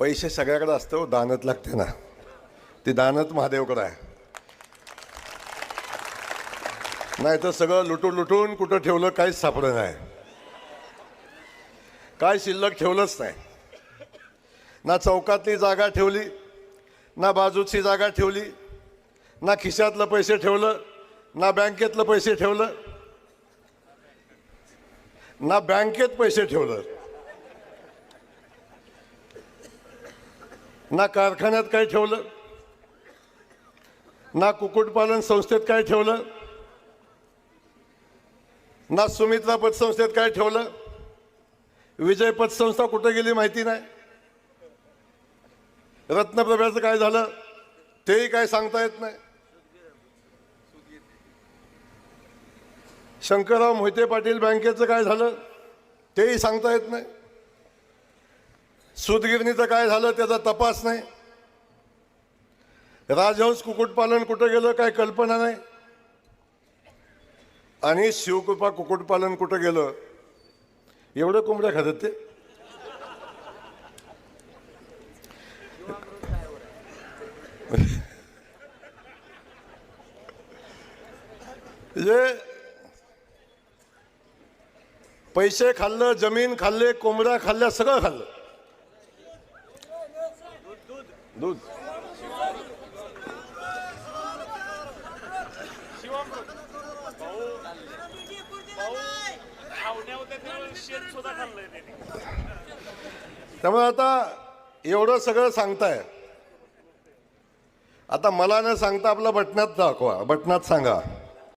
पैसे सगळ्याकडे असतं, दानत लागते ना, ती दानत महादेवकडे आहे. नाही तर सगळं लुटून लुटून कुठं ठेवलं काहीच सापडत नाही, काय शिल्लक ठेवलंच नाही. ना चौकातली जागा ठेवली, ना बाजूची जागा ठेवली, ना खिशातलं पैसे ठेवलं, ना बँकेतलं पैसे ठेवलं, ना बँकेत पैसे ठेवलं, ना कारखान्यात काय ठेवलं, ना कुक्कुटपालन संस्थेत काय ठेवलं, ना सुमित्रा पतसंस्थेत काय ठेवलं. विजय पतसंस्था कुठे गेली माहिती नाही. रत्नप्रभेचं काय झालं तेही काय सांगता येत नाही. शंकरराव मोहिते पाटील बँकेचं काय झालं तेही सांगता येत नाही. सूतगिरणीचं काय झालं त्याचा तपास नाही. राजहंस कुक्कुटपालन कुठं गेलं काय कल्पना नाही. आणि शिवकृपा कुक्कुटपालन कुठं गेलं. एवढं कोंबड्या खातात ते. म्हणजे पैसे खाल्लं, जमीन खाल्ले, कोंबड्या खाल्ल्या, सगळं खाल्लं. दूध त्यामुळे आता एवढं सगळं सांगताय. आता मला न सांगता आपला बटनात दाखवा, बटनात सांगा.